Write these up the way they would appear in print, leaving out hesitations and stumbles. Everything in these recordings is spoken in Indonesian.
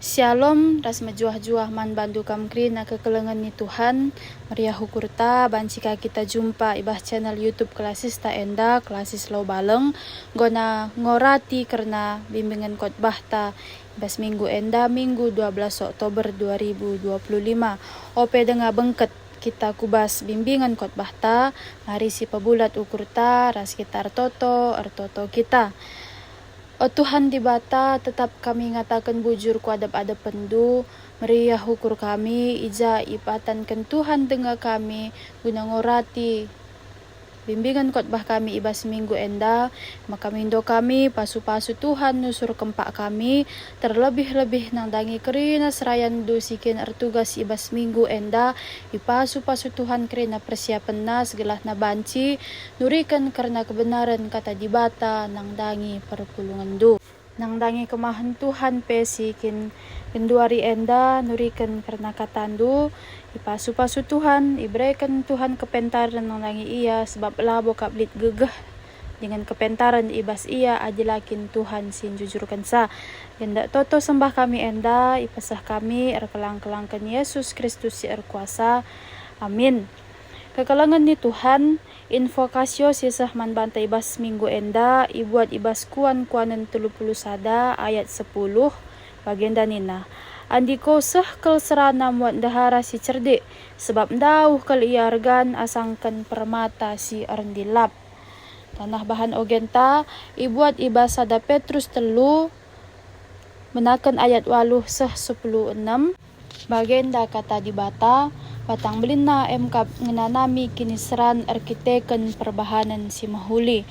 Shalom, ras majuah-juah man bandu kam krina kekelengan ni Tuhan. Maria hukurta bancika kita jumpa ibah channel YouTube Klasis ta enda, Klasis Lau Baleng. Gona ngorati karena bimbingan khotbah ta ibas minggu enda, Minggu 12 Oktober 2025. Ope denga bengket kita kubas bimbingan khotbah ta, mari si pabulat ukur ta, ras kita artoto kita. O Tuhan di bata, tetap kami ngatakan bujur ku adab-adab pendu, meriah hukur kami, ija ipatankan Tuhan dengar kami, guna ngorati bimbingan khotbah kami ibas minggu enda, maka mindo kami pasu-pasu Tuhan nusur kempak kami, terlebih-lebih nang dangi kerina serayan do sikin artugas ibas minggu enda, ipasu-pasu Tuhan kerina persiapan na segelah na banci, nurikan karena kebenaran kata dibata nang dangi perpulungan do. Nang dangi kemahan Tuhan pesikin kenduari enda nurikan karena katandu ipasu-pasu Tuhan iberikan Tuhan kepentaran nang dangi ia sebab labo kaplit gegeh dengan kepentaran ibas ia ajilakin Tuhan sin jujurkan sa genda toto sembah kami enda ipasah kami erkelang-kelangkan Yesus Kristus si erkuasa amin. Kekalangan ni Tuhan, invokasyo sisah man bantai ibas minggu enda, ibuat ibas kuan-kuanan 30 sada ayat 10, bagenda nina. Andiko seh kel serana muat dahara si cerdik, sebab dauh kal iargan asangkan permata si arndilap. Tanah bahan ogenta, ibuat ibas sada Petrus telu, menakan ayat 8 seh 16, bagenda kata dibata, patang belina emkap ngenanami kiniseran arkiteken perbahanan si mahuli.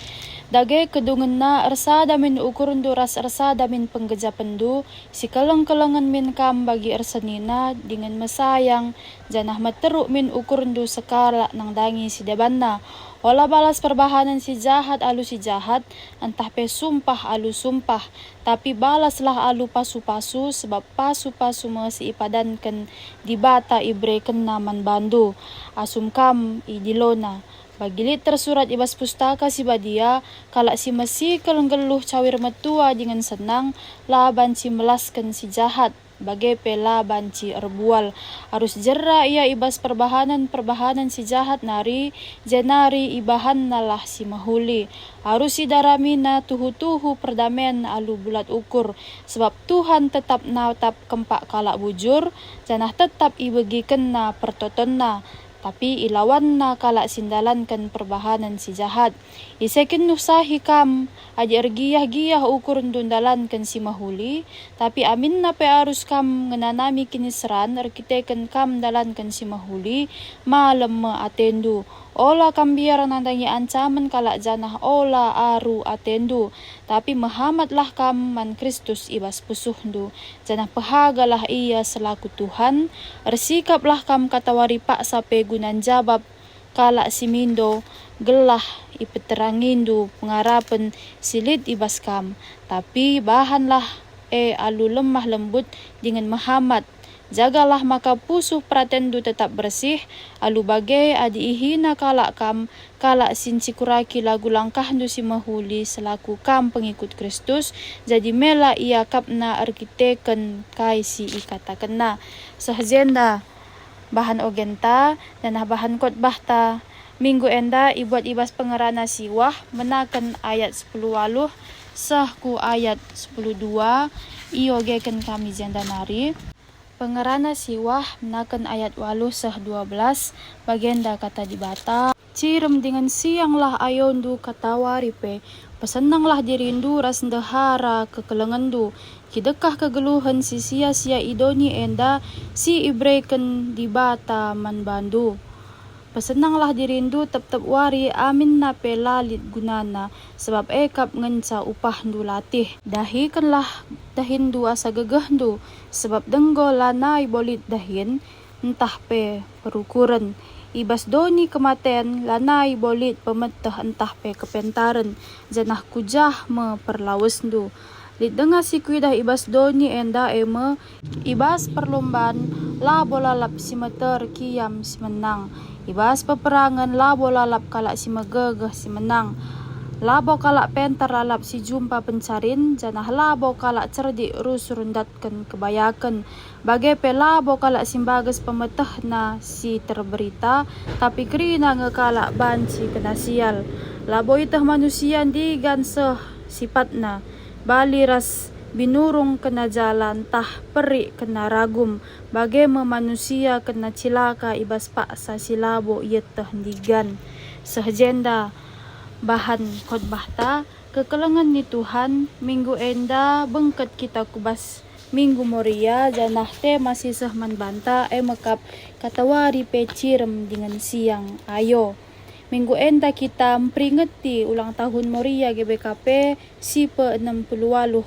Dage kedungan na ersada min ukurun duras ersada min penggejapan du, si kalang-kalangan min kam bagi ersanina dengan mesayang, janah materuk min ukurun du sekala nang dangi si debanna. Ola balas perbahanan si jahat alu si jahat, entah pe sumpah alu sumpah, tapi balaslah alu pasu-pasu, sebab pasu-pasu masih ipadankan dibata ibreken naman bandu, asum kam idilona. Bagilit tersurat ibas pustaka si badia, kalak si masih kelenggeluh cawir metua dengan senang, laban si melaskan si jahat, bagai pela banci erbual. Harus jera ia ibas perbahanan si jahat nari, jenari ibahan nalah si mahuli. Harus si daramina tuhu-tuhu perdamaian alu bulat ukur, sebab Tuhan tetap natap kempak kalak bujur, janah tetap ibegiken na pertotonna, tapi ilawan na kalak sindalankan perbahanan si jahat. Isekin nusahi kam, aji ergiyah-giyah ukur dundalankan si mahuli, tapi amin na pe arus kam ngenanami kiniseran arkiteken kam dalankan si mahuli, malam me atendu. Ola kam biar nandangi ancaman kalak janah ola aru atendu, tapi Muhammadlah kam man Kristus ibas pusuhndu, janah pehagalah ia selaku Tuhan, ersikaplah kam katawari paksa pegunan jabab, kalak simindo gelah ipeterangindu pengarapan silit ibas kam, tapi bahanlah alu lemah lembut dengan Muhammad. Jagalah maka pusuh pratendu tetap bersih, alu bagai adi ihina kalak kam, kalak sincikuraki lagu langkahdu si mahuli selaku kam pengikut Kristus, jadi mela ia kapna arkiteken kai si ikatakena. Sahjenda bahan ogenta dan bahan khotbah ta minggu enda ibuat ibas pengerana siwah menakan ayat 10 waluh sahku ayat 10.2 iogeken kami jenda nari. Pengerana siwah menakan ayat 8 sah 12, bagenda kata dibata. Cirem dengan sianglah ayondu katawaripe, pesenanglah dirindu ras ndahara kekelengandu, kidekah kegeluhan si sia-sia idoni enda, si ibreken dibata man bandu. Pesenanglah dirindu tep-tep wari amin na pelalit gunana, sebab ekap ngenca upah ndu latih. Dahikanlah dahindu asa gegehdu, sebab denggo lanai bolit dahin, entah pe perukuran. Ibas doni kematen lanai bolit pemeteh entah pe kepentaran, janah kujah me perlawesndu. Lid denga si kuidah ibas doni enda eme, ibas perlombaan la bolalap si meter kiam si menang. Ibas peperangan la bolalap kalak si megegeh si menang. Labo kalak pentar lalap si jumpa pencarin, janah labo kalak cerdik rus rundatkan kebayakan. Bagai pe labo kalak simbagas pemetah na si terberita, tapi kerina ngekalak banci kena sial. Labo itah manusia digan sifatna, bali ras binurung kena jalan, tah perik kena ragum. Bagai manusia kena cilaka ibas paksa si labo ietah digan. Sehjenda bahan khotbah ta, kekelengan ni Tuhan, minggu enda bengket kita kubas minggu moria, janah te masih sehman banta mekap katawari pecirem dengan siang. Ayo, minggu enda kita memperingati ulang tahun moria GBKP si pe-68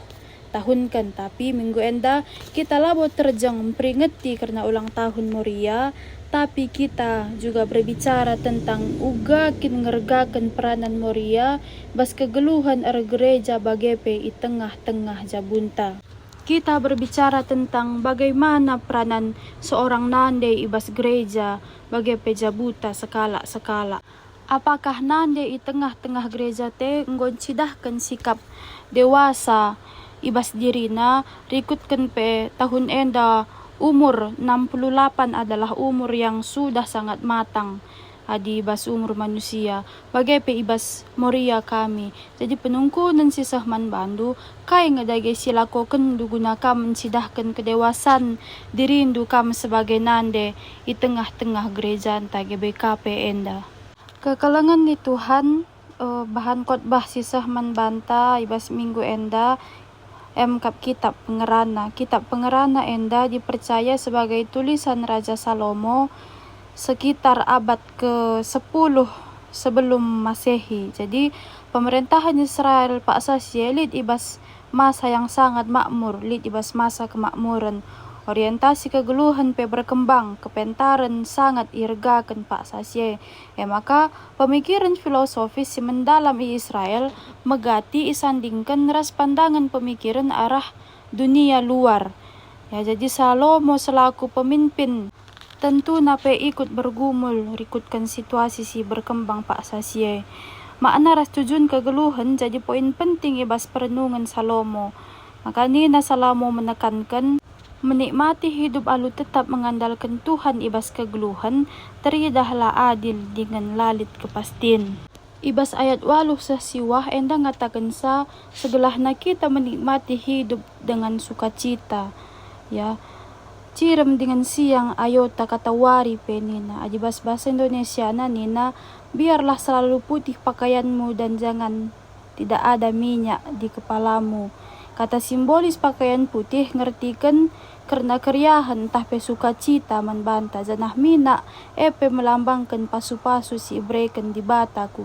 tahun kan, tapi minggu enda kita labo terjang memperingati karena ulang tahun moria. Tapi kita juga berbicara tentang ugakin ngergakan peranan moria bas kegeluhan gereja bagepe i tengah-tengah jabunta. Kita berbicara tentang bagaimana peranan seorang nande ibas gereja bagepe jabuta sekala-sekala. Apakah nande i tengah-tengah gereja te nggoncidahkan sikap dewasa ibas dirina, rikutkan pe tahun enda umur 68 adalah umur yang sudah sangat matang adi ibas umur manusia bagai pe ibas moria kami. Jadi penungkunan si sahman bandu kai ngedage silako ken duguna kam mencidahkan kedewasan dirindu kam sebagai nande i tengah-tengah gereja anta GBKP enda. Kekelengan ni Tuhan, bahan khotbah si sahman banta ibas minggu enda kap kitab pengerana enda dipercaya sebagai tulisan Raja Salomo sekitar abad ke-10 sebelum Masehi. Jadi pemerintahan Israel paksa lid ibas masa yang sangat makmur, lid ibas masa kemakmuran. Orientasi kegeluhan pe berkembang, kepentaran sangat irgakan paksa maka pemikiran filosofis si mendalam i Israel megati isandingkan ras pandangan pemikiran arah dunia luar. Ya, jadi Salomo selaku pemimpin tentu nape ikut bergumul rikutkan situasi si berkembang paksa makna ras tujuan kegeluhan jadi poin penting ibas perenungan Salomo. Maka nina Salomo menekankan menikmati hidup alu tetap mengandalkan Tuhan ibas kegeluhan, teridahlah adil dengan lalit kepastin. Ibas ayat 8 sesiwah enda ngatakan segelahna kita menikmati hidup dengan sukacita. Ya, cirem dengan siang ayota katawari penina. Ajibas bahasa Indonesia nina, biarlah selalu putih pakaianmu dan jangan tidak ada minyak di kepalamu. Kata simbolis pakaian putih ngertikan karena keriahan tah pe sukacita manbanta janah mina epe melambangkan pasu-pasu si ibreken di bata ku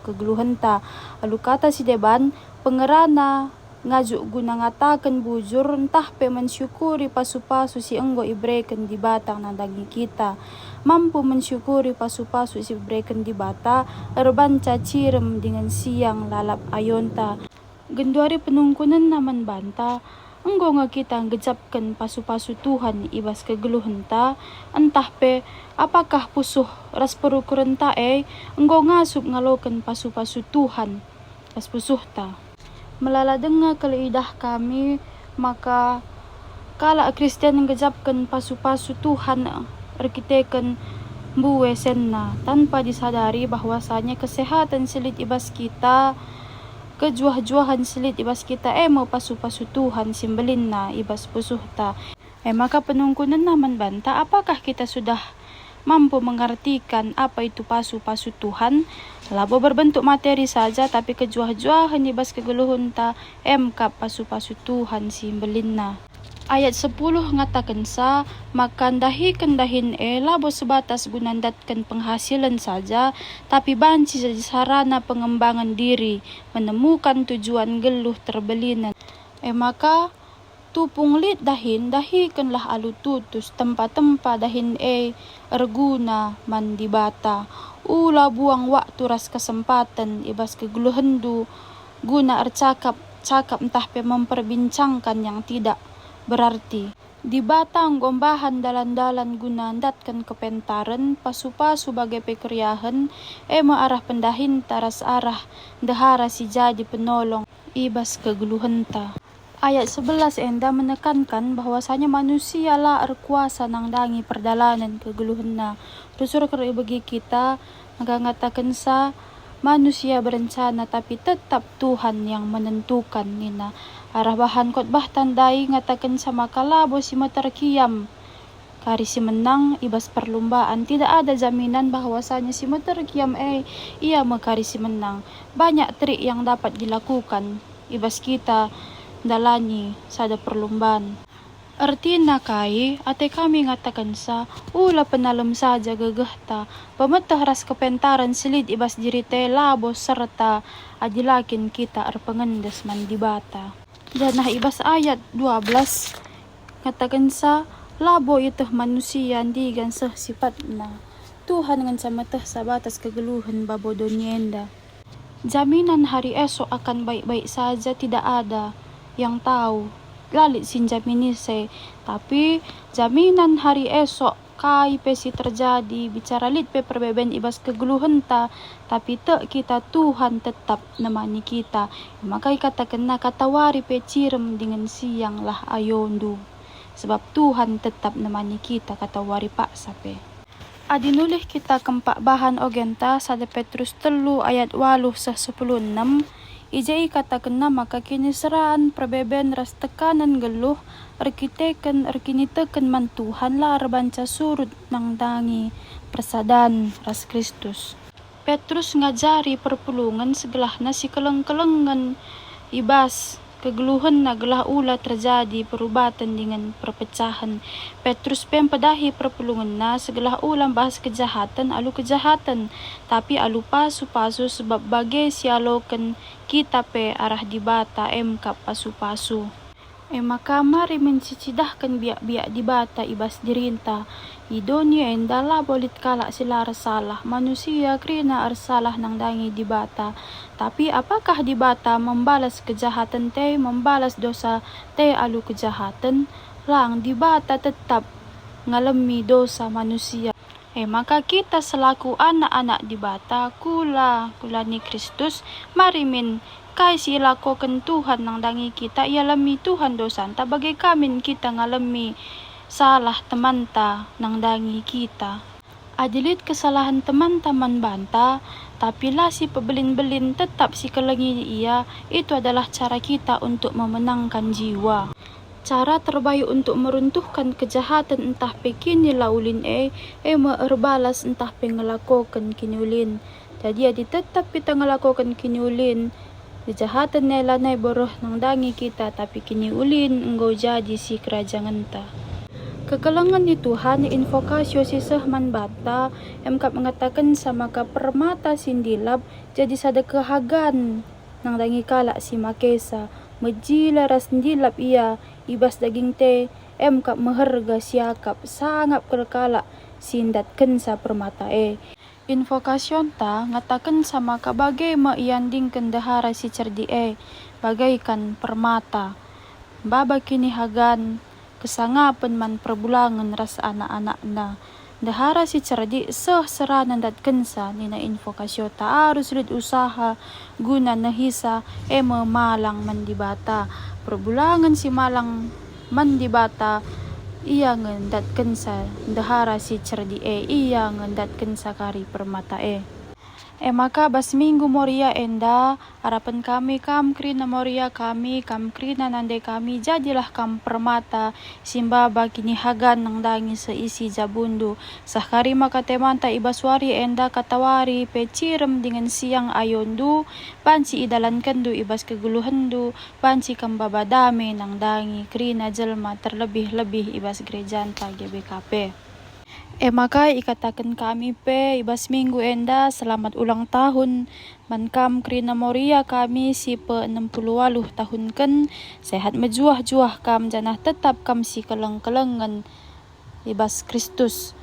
kegeluhenta. Lalu kata si deban pengerana ngajuk guna ngatakan bujur entah pe mensyukuri pasu-pasu si enggo ibreken di batang nandangi kita. Mampu mensyukuri pasu-pasu si ibreken di bata erbanca cirem dengan siang lalap ayonta. Genduari penungkunan naman banta, enggo nga kita ngejapkan pasu-pasu Tuhan ibas kegeluhenta, entah pe apakah pusuh ras perukurenta enggo ngasup ngalokan pasu-pasu Tuhan pas pusuh ta. Melaladenga kelidah kami, maka kala Kristen ngejapkan pasu-pasu Tuhan arkiteken buwe senna tanpa disadari bahwasanya kesehatan silit ibas kita kejuah-juahan silit ibas kita mau pasu-pasu Tuhan simbelin na ibas pusuhta. Maka penungkunan naman banta, apakah kita sudah mampu mengartikan apa itu pasu-pasu Tuhan? Labo berbentuk materi saja tapi kejuah-juahan ibas kegeluhunta kap pasu-pasu Tuhan simbelin na. Ayat 10 ngatakan maka kendahin labo sebatas gunandatkan penghasilan saja, tapi banci jadi sarana pengembangan diri, menemukan tujuan geluh terbelinan. Maka tupung lit dahikanlah alu tutus tempat-tempat dahin erguna mandibata. Ula buang waktu ras kesempatan ibas kegeluhendu guna cakap entah pe memperbincangkan yang tidak berarti. Di batang gombahan dalan-dalan gunandat kan kepentaran pasu-pasu bagai pekerjahan maarah pendahin taras arah dahara si jadi penolong ibas kegeluhenta. Ayat 11 enda menekankan bahwasanya manusia lah kuasa nangdangi perdalanan kegeluhanna. Rusur bagi kita ngatakan sa manusia berencana tapi tetap Tuhan yang menentukan nina. Arah bahan khotbah tandai ngatakan sama kalabo si materkiam kari si menang ibas perlombaan. Tidak ada jaminan bahwasanya si materkiam ia mekari si menang. Banyak trik yang dapat dilakukan ibas kita dalani sada perlombaan. Artina kai ate kami ngatakan sa ula penalam saja gegehta pemetah ras kepentaran silid ibas dirite labo serta adilakin kita arpengendes mandibata. Janah ibas ayat 12 ngatakan sa labo itu manusia digan seh sifatna Tuhan ngan samateh sabatas kegeluhan babodonyenda. Jaminan hari esok akan baik-baik saja tidak ada yang tahu lalit sinjaminise, tapi jaminan hari esok kai pesi terjadi bicara lit pe perbeben ibas kegeluhenta tapi kita Tuhan tetap nemani kita. Maka katakan katawari pe cirem dengan siang lah ayondu sebab Tuhan tetap nemani kita katawari pak sape. Adinulih kita kempak bahan ogenta sada Petrus 3 ayat 8-16 ijai katakan maka kiniseraan perbeben ras tekanan geluh erkiniteken man Tuhan lah rebanca surut nang dangi persadan ras Kristus. Petrus ngajari perpulungan segelahna si keleng-kelengan ibas kegeluhan naglah ula terjadi perubatan dengan perpecahan. Petrus pempadahi perpulungan na segelah ulang bahas kejahatan alu kejahatan tapi alu pasu-pasu sebab bagai sialokan kita pe arah dibata kap pasu-pasu. Maka mari mencidahkan biak-biak dibata ibas dirinta. Idonya endala bolit kalak sila salah manusia krina arsalah nang dangi dibata. Tapi apakah dibata membalas kejahatan membalas dosa alu kejahatan lang dibata tetap ngalami dosa manusia. Maka kita selaku anak-anak dibata kula ni Kristus mari kai si ilakokan Tuhan nang dangi kita ialami Tuhan dosanta bagai kami kita ngalami salah temanta nang dangi kita. Adilit kesalahan teman-teman banta tapi lah si pebelin-belin tetap si kelengi ia itu adalah cara kita untuk memenangkan jiwa. Cara terbaik untuk meruntuhkan kejahatan entah pekini laulin meerbalas entah pengelakokan kiniulin. Jadi tetap kita ngelakokan kiniulin kejahatan nela nay boroh nang dangi kita tapi kini ulin engkau jadi si kerajaan ta. Kekalangan ni Tuhan invokasyo si sehman bata kap mengatakan sama ka permata sindilab jadi sada kehagan nang dangi kalak si makesa mejila ras ndilap ia ibas daging kap meherga siakap sangap kerkalak sindat kensa permata Invokasyon ta ngatakan sama kabagai maiyanding kendahara si cerdi bagaikan permata. Baba kini hagan kesangapan man perbulangan ras anak-anak na. Dahara si cerdi seranan dat kensa nina invokasyon ta harus lid usaha guna nahisa malang mandibata. Perbulangan si malang mandibata iya ngendatken sa dahara si cerdi iya ngendatken sa kari permata maka bas minggu moria enda harapan kami kam krina moria kami kam krina nande kami jadilah kam permata simbaba kini hagan nang dangi seisi jabundu sahkari maka temanta ibaswari enda katawari pecirem dengan siang ayondu panci idalan kendu ibas keguluhendu panci kambabadame nang dangi krina jelma terlebih-lebih ibas gerejanta GBKP. Maka ikatakan kami ibas minggu enda selamat ulang tahun mankam krina moria kami si 68 tahun kan sehat mejuah-juah kam janah tetap kam si keleng-kelengan ibas Kristus.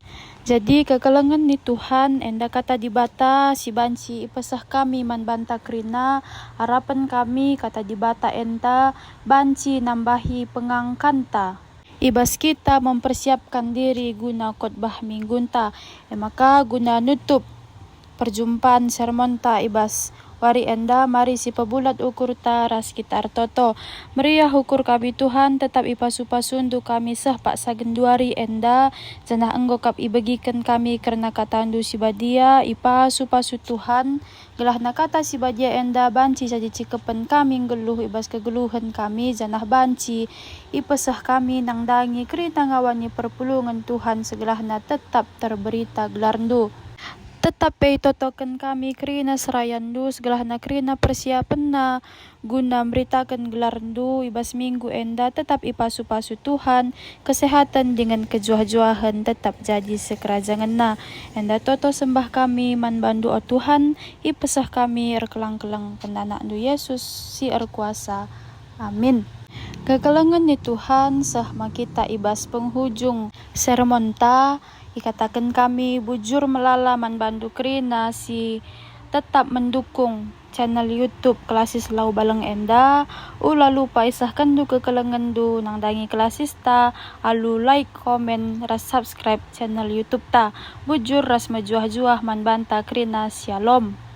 Jadi kekelengan ni Tuhan enda kata dibata si banci ipesah kami man banta krina harapan kami kata dibata enda banci nambahi pengangkanta Ibas kita mempersiapkan diri guna khotbah minggunta. Maka guna nutup perjumpaan sermon ta ibas wari enda mari si pebulat ukur ta ras kita artoto. Meriah ukur kami Tuhan tetap ipasu-pasundu kami seh pak sagenduari enda janah enggo kap ibagikan kami karena katandu si badia ipasu-pasu Tuhan gelah nakata si badia enda banci saja cikepen kami geluh ibas kegeluhan kami janah banci ipesah kami nang dangi kerita ngawani perpulungan Tuhan segelahna tetap terberita gelarndu. Tetap totoken kami kerina serayandu segelahna kerina persiapan na guna beritakan gelarndu ibas minggu enda tetap ipasu-pasu Tuhan kesehatan dengan kejuah-juahan tetap jadi sekerajangan na enda toto sembah kami man bandu o Tuhan ipesah kami erkelang-kelang pendanakdu Yesus si erkuasa amin. Kekalangan ni Tuhan sah kita ibas penghujung sermon ta ikatakan kami bujur melalaman bandu kerina si tetap mendukung channel YouTube Klasis Lau Baleng Enda ula lupa isahkan du kekalangan du nang dangi klasis ta alu like komen ras subscribe channel YouTube ta bujur ras majuah-juah man banta kerina shalom.